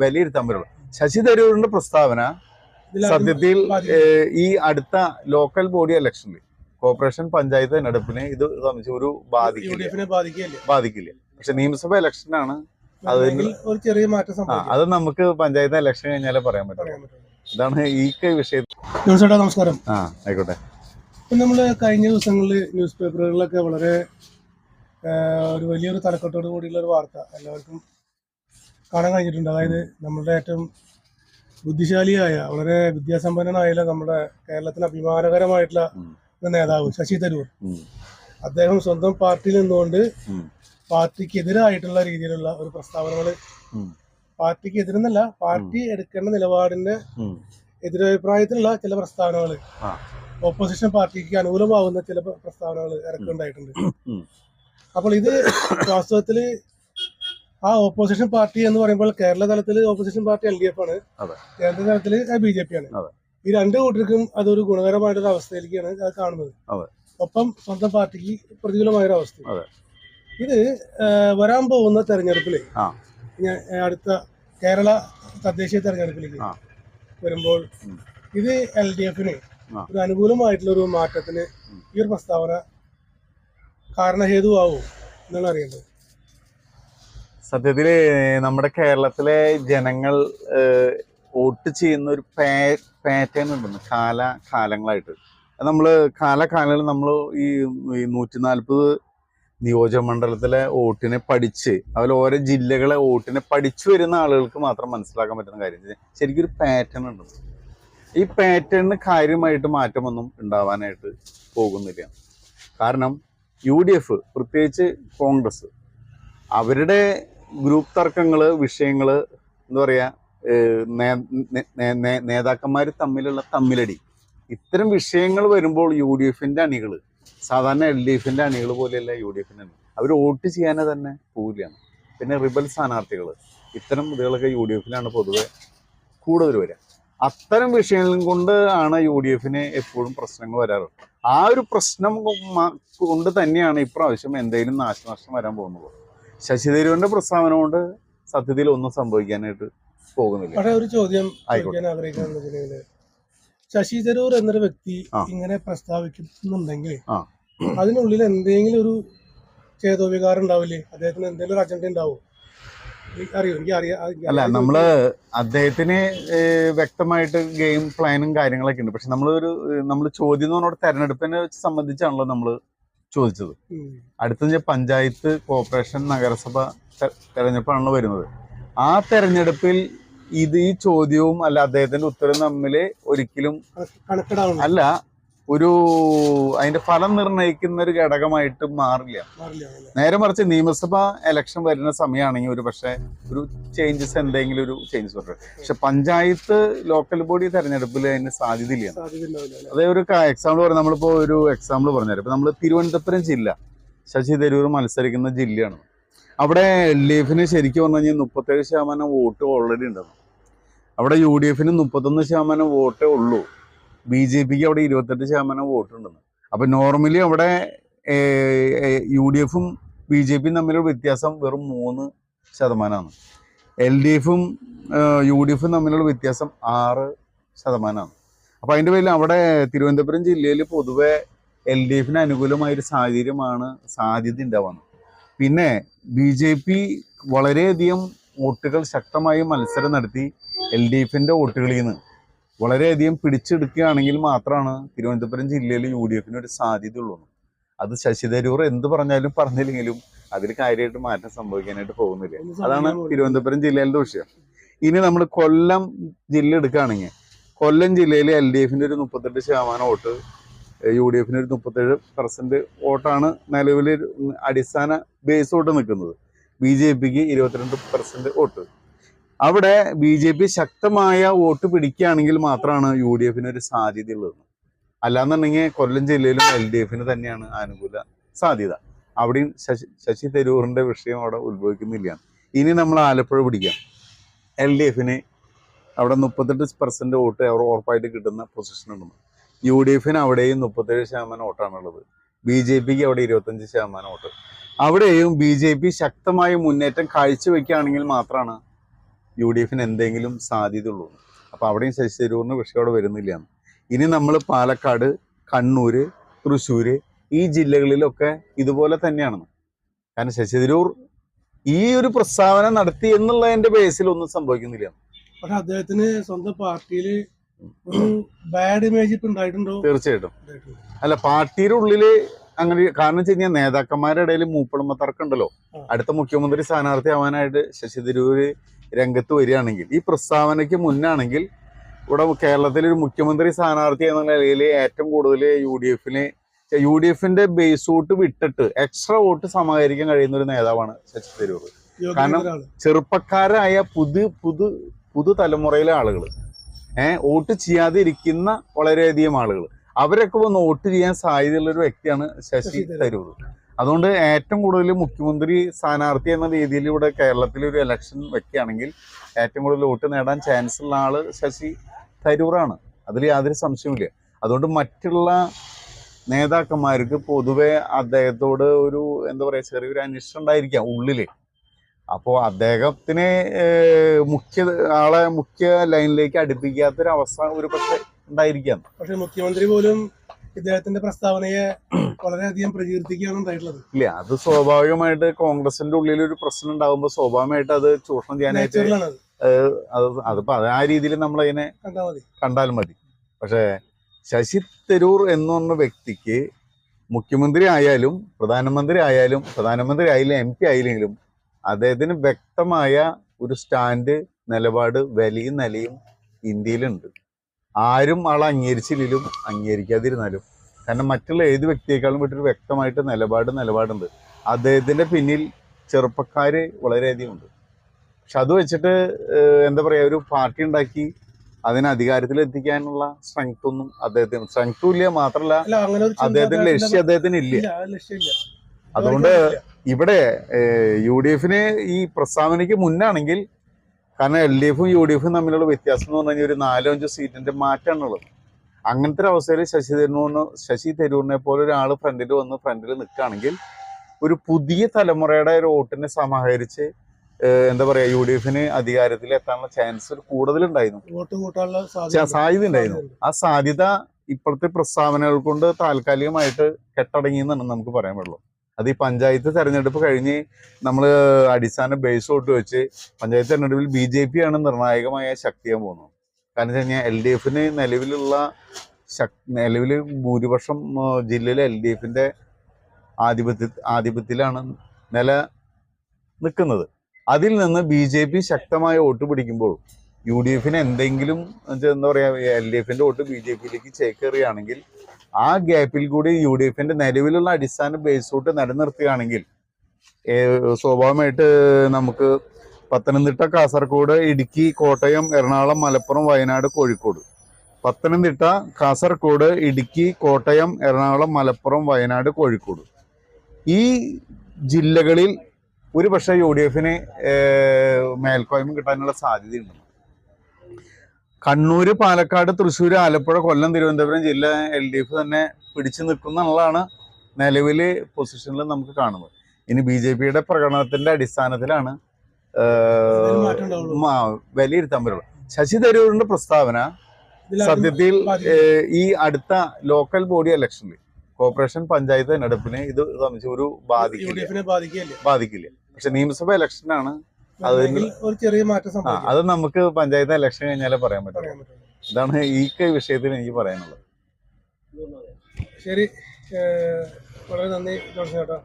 വിലയിരുത്താൻ പറ്റുള്ളൂ. ശശി തരൂരിന്റെ പ്രസ്താവന സത്യത്തിൽ ഈ അടുത്ത ലോക്കൽ ബോഡി ഇലക്ഷനിൽ കോർപ്പറേഷൻ പഞ്ചായത്ത് തെരഞ്ഞെടുപ്പിനെ ഇത് സംബന്ധിച്ച് ഒരു ബാധിക്കില്ല. പക്ഷെ നിയമസഭ ഇലക്ഷനാണ് ഒരു ചെറിയ മാറ്റം. അത് നമുക്ക് പഞ്ചായത്ത് ഇലക്ഷൻ കഴിഞ്ഞാലേ പറയാൻ പറ്റും. ഇതാണ് ഈ വിഷയത്തിൽ. നമസ്കാരം. ആയിക്കോട്ടെ. നമ്മള് കഴിഞ്ഞ ദിവസങ്ങളിൽ ന്യൂസ് പേപ്പറുകളിലൊക്കെ വളരെ ഒരു വലിയൊരു തലക്കെട്ടോട് കൂടിയുള്ള ഒരു വാർത്ത എല്ലാവർക്കും കാണാൻ കഴിഞ്ഞിട്ടുണ്ട്. അതായത് നമ്മുടെ ഏറ്റവും ബുദ്ധിശാലിയായ വളരെ വിദ്യാസമ്പന്നനായ നമ്മുടെ കേരളത്തിന് അഭിമാനകരമായിട്ടുള്ള നേതാവ് ശശി തരൂർ, അദ്ദേഹം സ്വന്തം പാർട്ടിയിൽ നിന്നുകൊണ്ട് പാർട്ടിക്കെതിരായിട്ടുള്ള രീതിയിലുള്ള ഒരു പ്രസ്താവനകൾ, പാർട്ടിക്ക് എതിരെന്നല്ല പാർട്ടി എടുക്കേണ്ട നിലപാടിന്റെ എതിരഭിപ്രായത്തിലുള്ള ചില പ്രസ്താവനകൾ, ഓപ്പോസിഷൻ പാർട്ടിക്ക് അനുകൂലമാകുന്ന ചില പ്രസ്താവനകൾ ഇറക്കുണ്ടായിട്ടുണ്ട്. അപ്പോൾ ഇത് വാസ്തവത്തില് ആ ഓപ്പോസിഷൻ പാർട്ടി എന്ന് പറയുമ്പോൾ കേരള തലത്തിൽ ഓപ്പോസിഷൻ പാർട്ടി LDF ആണ്, കേന്ദ്ര തലത്തിൽ BJP ആണ്. ഈ രണ്ടു കൂട്ടർക്കും അതൊരു ഗുണകരമായിട്ടൊരു അവസ്ഥയിലേക്കാണ് അത് കാണുന്നത്. ഒപ്പം സ്വന്തം പാർട്ടിക്ക് പ്രതികൂലമായൊരു അവസ്ഥ. ഇത് വരാൻ പോകുന്ന തെരഞ്ഞെടുപ്പില്, അടുത്ത കേരള തദ്ദേശീയ തെരഞ്ഞെടുപ്പിലേക്ക് വരുമ്പോൾ ഇത് LDFന് ഒരു അനുകൂലമായിട്ടുള്ള ഒരു മാറ്റത്തിന് ഈ ഒരു പ്രസ്താവന കാരണഹേതുവാകും എന്നാണ് അറിയേണ്ടത്. സത്യത്തില് നമ്മുടെ കേരളത്തിലെ ജനങ്ങൾ വോട്ട് ചെയ്യുന്ന ഒരു പാറ്റേൺ ഉണ്ടെന്ന് കാലങ്ങളായിട്ട്. നമ്മള് കാലങ്ങളിൽ നമ്മൾ ഈ 140 നിയോജകമണ്ഡലത്തിലെ വോട്ടിനെ പഠിച്ച്, അതുപോലെ ഓരോ ജില്ലകളെ വോട്ടിനെ പഠിച്ചു വരുന്ന ആളുകൾക്ക് മാത്രം മനസ്സിലാക്കാൻ പറ്റുന്ന കാര്യം ശരിക്കും ഒരു പാറ്റേൺ ഉണ്ട്. ഈ പാറ്റേണിന് കാര്യമായിട്ട് മാറ്റമൊന്നും ഉണ്ടാവാനായിട്ട് പോകുന്നില്ല. കാരണം UDF, പ്രത്യേകിച്ച് കോൺഗ്രസ്, അവരുടെ ഗ്രൂപ്പ് തർക്കങ്ങള്, വിഷയങ്ങള്, എന്താ പറയാ, നേതാക്കന്മാർ തമ്മിലുള്ള തമ്മിലടി, ഇത്തരം വിഷയങ്ങൾ വരുമ്പോൾ UDFന്റെ അണികള്, സാധാരണ LDFന്റെ അണികൾ പോലെയല്ല UDFന്റെ അണി, അവർ വോട്ട് ചെയ്യാനേ തന്നെ പോവില്ലാണ്. പിന്നെ റിബൽ സ്ഥാനാർത്ഥികൾ, ഇത്തരം ഇതുകളൊക്കെ UDFലാണ് പൊതുവെ കൂടുതൽ വരിക. അത്തരം വിഷയങ്ങളും കൊണ്ട് ആണ് UDFന് എപ്പോഴും പ്രശ്നങ്ങൾ വരാറ്. ആ ഒരു പ്രശ്നം കൊണ്ട് തന്നെയാണ് ഇപ്രാവശ്യം എന്തെങ്കിലും നാശനഷ്ടം വരാൻ പോകുന്നത്. ശശി തരൂരിന്റെ പ്രസ്താവന കൊണ്ട് സത്യത്തിൽ ഒന്നും സംഭവിക്കാനായിട്ട് പോകുന്നില്ല. ഒരു ചോദ്യം ആഗ്രഹിക്കുന്നത്, ശശി തരൂർ എന്നൊരു വ്യക്തി ഇങ്ങനെ പ്രസ്താവിക്കുന്നുണ്ടെങ്കിൽ അതിനുള്ളിൽ എന്തെങ്കിലും ഒരു ചേതോവികാരം ഉണ്ടാവില്ലേ? അദ്ദേഹത്തിന് എന്തെങ്കിലും ഒരു അജണ്ട ഉണ്ടാവും? അല്ല, നമ്മള് അദ്ദേഹത്തിന് വ്യക്തമായിട്ട് ഗെയിം പ്ലാനും കാര്യങ്ങളൊക്കെ ഉണ്ട്. പക്ഷെ നമ്മൾ ചോദ്യം എന്ന് പറഞ്ഞ തെരഞ്ഞെടുപ്പിനെ സംബന്ധിച്ചാണല്ലോ നമ്മൾ ചോദിച്ചത്. അടുത്ത പഞ്ചായത്ത്, കോർപ്പറേഷൻ, നഗരസഭ തെരഞ്ഞെടുപ്പാണല്ലോ വരുന്നത്. ആ തെരഞ്ഞെടുപ്പിൽ ഈ ചോദ്യവും അല്ല അദ്ദേഹത്തിന്റെ ഉത്തരവും തമ്മിൽ ഒരിക്കലും അല്ല ഒരു അതിന്റെ ഫലം നിർണ്ണയിക്കുന്ന ഒരു ഘടകമായിട്ട് മാറില്ല. നേരെ മറിച്ച് നിയമസഭ ഇലക്ഷൻ വരുന്ന സമയമാണെങ്കിൽ ഒരു പക്ഷെ ഒരു ചേഞ്ചസ്, എന്തെങ്കിലും ഒരു ചേഞ്ചസ് വരും. പക്ഷെ പഞ്ചായത്ത്, ലോക്കൽ ബോഡി തെരഞ്ഞെടുപ്പിൽ അതിന് സാധ്യതയില്ല. അതേ ഒരു എക്സാമ്പിൾ പറയാം. നമ്മളിപ്പോ ഒരു എക്സാമ്പിൾ പറഞ്ഞുതരാം. ഇപ്പൊ നമ്മള് തിരുവനന്തപുരം ജില്ല, ശശി തരൂർ മത്സരിക്കുന്ന ജില്ലയാണ്. അവിടെ LDFന് ശരിക്കും പറഞ്ഞു കഴിഞ്ഞാൽ 37% വോട്ട് ഓൾറെഡി ഉണ്ടെന്ന്. അവിടെ UDFന് 31% വോട്ടേ ഉള്ളൂ. BJPക്ക് അവിടെ 28% വോട്ടുണ്ടെന്ന്. അപ്പൊ നോർമലി അവിടെ UDFും BJPയും തമ്മിലുള്ള വ്യത്യാസം വെറും 3%. LDFും UDFും തമ്മിലുള്ള വ്യത്യാസം 6%. അപ്പൊ അതിന്റെ പേരിൽ അവിടെ തിരുവനന്തപുരം ജില്ലയിൽ പൊതുവെ LDFന് അനുകൂലമായൊരു സാധ്യത ഉണ്ടാവുന്നത്. പിന്നെ BJP വളരെയധികം വോട്ടുകൾ ശക്തമായി മത്സരം നടത്തി LDFന്റെ വോട്ടുകളിൽ നിന്ന് വളരെയധികം പിടിച്ചെടുക്കുകയാണെങ്കിൽ മാത്രമാണ് തിരുവനന്തപുരം ജില്ലയിൽ UDFന് ഒരു സാധ്യത ഉള്ളൂ. അത് ശശി തരൂർ എന്ത് പറഞ്ഞില്ലെങ്കിലും അതിൽ കാര്യമായിട്ട് മാറ്റം സംഭവിക്കാനായിട്ട് പോകുന്നില്ല. അതാണ് തിരുവനന്തപുരം ജില്ലയിലെ വിഷയം. ഇനി നമ്മൾ കൊല്ലം ജില്ല എടുക്കുകയാണെങ്കിൽ, കൊല്ലം ജില്ലയിൽ LDFന്റെ ഒരു 38% വോട്ട്, UDFന് ഒരു 37% വോട്ടാണ് നിലവിൽ അടിസ്ഥാന ബേസ് വോട്ട് നിൽക്കുന്നത്. BJPക്ക് 22% വോട്ട്. അവിടെ BJP ശക്തമായ വോട്ട് പിടിക്കുകയാണെങ്കിൽ മാത്രമാണ് UDFന് ഒരു സാധ്യതയുള്ളത്. അല്ലാന്നുണ്ടെങ്കിൽ കൊല്ലം ജില്ലയിലും LDFന് തന്നെയാണ് അനുകൂല സാധ്യത. അവിടെയും ശശി തരൂറിന്റെ വിഷയം അവിടെ ഉത്ഭവിക്കുന്നില്ല. ഇനി നമ്മൾ ആലപ്പുഴ പിടിക്കാം. LDFന് അവിടെ 38% വോട്ട് ഉറപ്പായിട്ട് കിട്ടുന്ന പൊസിഷൻ ഉണ്ടെന്ന്. UDFന് അവിടെയും 37% വോട്ടാണുള്ളത്. BJPക്ക് അവിടെ 25% വോട്ട്. അവിടെയും BJP ശക്തമായ മുന്നേറ്റം കാഴ്ചവെക്കുകയാണെങ്കിൽ മാത്രമാണ് UDF എന്തെങ്കിലും സാധ്യതയുള്ളൂ. അപ്പോൾ അവിടെയും ശശി തരൂരിന് വിഷയം അവിടെ വരുന്നില്ല. ഇനി നമ്മൾ പാലക്കാട്, കണ്ണൂർ, തൃശ്ശൂർ ഈ ജില്ലകളിലൊക്കെ ഇതുപോലെ തന്നെയാണ്. കാരണം ശശി തരൂർ ഈ ഒരു പ്രസ്താവന നടത്തി എന്നുള്ളതിന്റെ ബേസിൽ ഒന്നും സംഭവിക്കുന്നില്ല. പക്ഷെ അദ്ദേഹത്തിന് സ്വന്തം പാർട്ടിയിൽ ഒരു ബാഡ് ഇമേജ് ഇപ്പൊ ഉണ്ടായിട്ടുണ്ടോ? തീർച്ചയായിട്ടും അല്ല, പാർട്ടിയുടെ ഉള്ളില് അങ്ങനെ. കാരണം വെച്ച് കഴിഞ്ഞാൽ നേതാക്കന്മാരുടെ ഇടയിൽ മൂപ്പളമ തർക്കമുണ്ടല്ലോ. അടുത്ത മുഖ്യമന്ത്രി സ്ഥാനാർത്ഥി ആവാനായിട്ട് ശശി തരൂര് രംഗത്ത് വരികയാണെങ്കിൽ, ഈ പ്രസ്താവനയ്ക്ക് മുന്നാണെങ്കിൽ ഇവിടെ കേരളത്തിലെ ഒരു മുഖ്യമന്ത്രി സ്ഥാനാർത്ഥി എന്ന നിലയിൽ ഏറ്റവും കൂടുതൽ യു ഡി എഫിന്റെ ബേസ് വോട്ട് വിട്ടിട്ട് എക്സ്ട്രാ വോട്ട് സമാഹരിക്കാൻ കഴിയുന്ന ഒരു നേതാവാണ് ശശി തരൂർ. കാരണം ചെറുപ്പക്കാരായ പുതുതലമുറയിലെ ആളുകൾ, വോട്ട് ചെയ്യാതെ ഇരിക്കുന്ന വളരെയധികം ആളുകൾ, അവരൊക്കെ വന്ന് വോട്ട് ചെയ്യാൻ സാധ്യതയുള്ള ഒരു വ്യക്തിയാണ് ശശി തരൂർ. അതുകൊണ്ട് ഏറ്റവും കൂടുതൽ മുഖ്യമന്ത്രി സ്ഥാനാർത്ഥി എന്ന രീതിയിൽ ഇവിടെ കേരളത്തിൽ ഒരു ഇലക്ഷൻ വെക്കുകയാണെങ്കിൽ ഏറ്റവും കൂടുതൽ വോട്ട് നേടാൻ ചാൻസ് ഉള്ള ആള് ശശി തരൂറാണ്. അതിൽ യാതൊരു സംശയവുമില്ല. അതുകൊണ്ട് മറ്റുള്ള നേതാക്കന്മാർക്ക് പൊതുവെ അദ്ദേഹത്തോട് ഒരു എന്താ പറയുക, ചെറിയൊരു അനിഷ്ടം ഉണ്ടായിരിക്കാം ഉള്ളില്. അപ്പോൾ അദ്ദേഹത്തിനെ മുഖ്യ ലൈനിലേക്ക് അടുപ്പിക്കാത്തൊരവസ്ഥ ഒരു പക്ഷെ ഉണ്ടായിരിക്കാം. പക്ഷെ മുഖ്യമന്ത്രി പോലും ഇദ്ദേഹത്തിന്റെ പ്രസ്താവനയെ വളരെയധികം പ്രകീർത്തിക്കുകയാണ് ഉണ്ടായിട്ടുള്ളത്. ഇല്ല, അത് സ്വാഭാവികമായിട്ട് കോൺഗ്രസിന്റെ ഉള്ളിൽ ഒരു പ്രശ്നം ഉണ്ടാകുമ്പോൾ സ്വാഭാവികമായിട്ട് അത് ചൂഷണം ചെയ്യാനായിട്ട് അതിപ്പോ ആ രീതിയിൽ നമ്മൾ അതിനെ കണ്ടാൽ മതി. പക്ഷെ ശശി തരൂർ എന്ന് പറഞ്ഞ വ്യക്തിക്ക് മുഖ്യമന്ത്രി ആയാലും പ്രധാനമന്ത്രി ആയാലും MP ആയില്ലെങ്കിലും അദ്ദേഹത്തിന് വ്യക്തമായ ഒരു സ്റ്റാൻഡ്, നിലപാട്, വലിയും നിലയും ഇന്ത്യയിലുണ്ട്. ആരും ആളെ അംഗീകരിച്ചില്ലെങ്കിലും അംഗീകരിക്കാതിരുന്നാലും. കാരണം മറ്റുള്ള ഏത് വ്യക്തിയേക്കാളും വിട്ടൊരു വ്യക്തമായിട്ട് നിലപാടുണ്ട്. അദ്ദേഹത്തിന്റെ പിന്നിൽ ചെറുപ്പക്കാർ വളരെയധികം ഉണ്ട്. പക്ഷെ അത് വെച്ചിട്ട് എന്താ പറയുക, ഒരു പാർട്ടി ഉണ്ടാക്കി അതിനെ അധികാരത്തിൽ എത്തിക്കാനുള്ള സ്ട്രെങ്ത് ഒന്നും സ്ട്രെങ്ത്തും ഇല്ല. മാത്രമല്ല അദ്ദേഹത്തിന്റെ ലക്ഷ്യം അദ്ദേഹത്തിന് ഇല്ല. അതുകൊണ്ട് ഇവിടെ UDF ഈ പ്രസ്താവനയ്ക്ക് മുന്നാണെങ്കിൽ, കാരണം LDF ഉം UDF ഉം തമ്മിലുള്ള വ്യത്യാസം എന്ന് പറഞ്ഞു കഴിഞ്ഞാൽ ഒരു 4-5 സീറ്റിന്റെ മാറ്റമാണുള്ളത്. അങ്ങനത്തെ ഒരു അവസ്ഥയിൽ ശശി തരൂരിനെ പോലെ ഒരാൾ ഫ്രണ്ടിൽ നിൽക്കുകയാണെങ്കിൽ ഒരു പുതിയ തലമുറയുടെ ഒരു വോട്ടിനെ സമാഹരിച്ച് എന്താ പറയാ UDF അധികാരത്തിൽ എത്താനുള്ള ചാൻസ് കൂടുതലുണ്ടായിരുന്നു, സാധ്യത ഉണ്ടായിരുന്നു. ആ സാധ്യത ഇപ്പോഴത്തെ പ്രസ്താവനകൾ കൊണ്ട് താൽക്കാലികമായിട്ട് കെട്ടടങ്ങിയെന്നാണ് നമുക്ക് പറയാൻ പറ്റുള്ളൂ. അത് ഈ പഞ്ചായത്ത് തെരഞ്ഞെടുപ്പ് കഴിഞ്ഞ് നമ്മൾ അടിസ്ഥാന ബേസ് വോട്ട് വെച്ച് പഞ്ചായത്ത് തെരഞ്ഞെടുപ്പിൽ BJP ആണ് നിർണായകമായ ശക്തിയാൻ പോകുന്നത്. കാരണം വെച്ച് കഴിഞ്ഞാൽ LDF നിലവിൽ ഭൂരിപക്ഷം ജില്ലയിലെ LDF ആധിപത്യത്തിലാണ് നിൽക്കുന്നത്. അതിൽ നിന്ന് BJP ശക്തമായ വോട്ട് പിടിക്കുമ്പോൾ UDF എന്തെങ്കിലും എന്താ പറയുക, LDF വോട്ട് BJPയിലേക്ക് ചേക്കേറുകയാണെങ്കിൽ ആ ഗ്യാപ്പിൽ കൂടി UDF നിലവിലുള്ള അടിസ്ഥാന ബേസ് വോട്ട് നിലനിർത്തുകയാണെങ്കിൽ സ്വാഭാവികമായിട്ട് നമുക്ക് പത്തനംതിട്ട, കാസർഗോഡ്, ഇടുക്കി, കോട്ടയം, എറണാകുളം, മലപ്പുറം, വയനാട്, കോഴിക്കോട്. പത്തനംതിട്ട, കാസർഗോഡ്, ഇടുക്കി, കോട്ടയം, എറണാകുളം, മലപ്പുറം, വയനാട്, കോഴിക്കോട് ഈ ജില്ലകളിൽ ഒരു പക്ഷേ UDF മേൽക്കോയ്മ കിട്ടാനുള്ള സാധ്യതയുണ്ട്. കണ്ണൂര്, പാലക്കാട്, തൃശ്ശൂർ, ആലപ്പുഴ, കൊല്ലം, തിരുവനന്തപുരം ജില്ല LDF തന്നെ പിടിച്ചു നിൽക്കുന്നുള്ളതാണ് നിലവിലെ പൊസിഷനിൽ നമുക്ക് കാണുന്നത്. ഇനി BJPയുടെ പ്രകടനത്തിന്റെ അടിസ്ഥാനത്തിലാണ് വിലയിരുത്താൻ പറ്റുള്ളൂ. ശശി തരൂരിന്റെ പ്രസ്താവന സത്യത്തിൽ ഈ അടുത്ത ലോക്കൽ ബോഡി ഇലക്ഷനിൽ, കോർപ്പറേഷൻ, പഞ്ചായത്ത് തെരഞ്ഞെടുപ്പിനെ ഇത് സംബന്ധിച്ച് ഒരു ബാധിക്കില്ല. പക്ഷെ നിയമസഭ ഇലക്ഷനാണ് ഒരു ചെറിയ മാറ്റം. അത് നമുക്ക് പഞ്ചായത്ത് ഇലക്ഷൻ കഴിഞ്ഞാലേ പറയാൻ പറ്റും. ഇതാണ് ഈ വിഷയത്തിൽ എനിക്ക് പറയാനുള്ളത്. ശരി, വളരെ നന്ദി ജോൺസൺ ചേട്ടാ.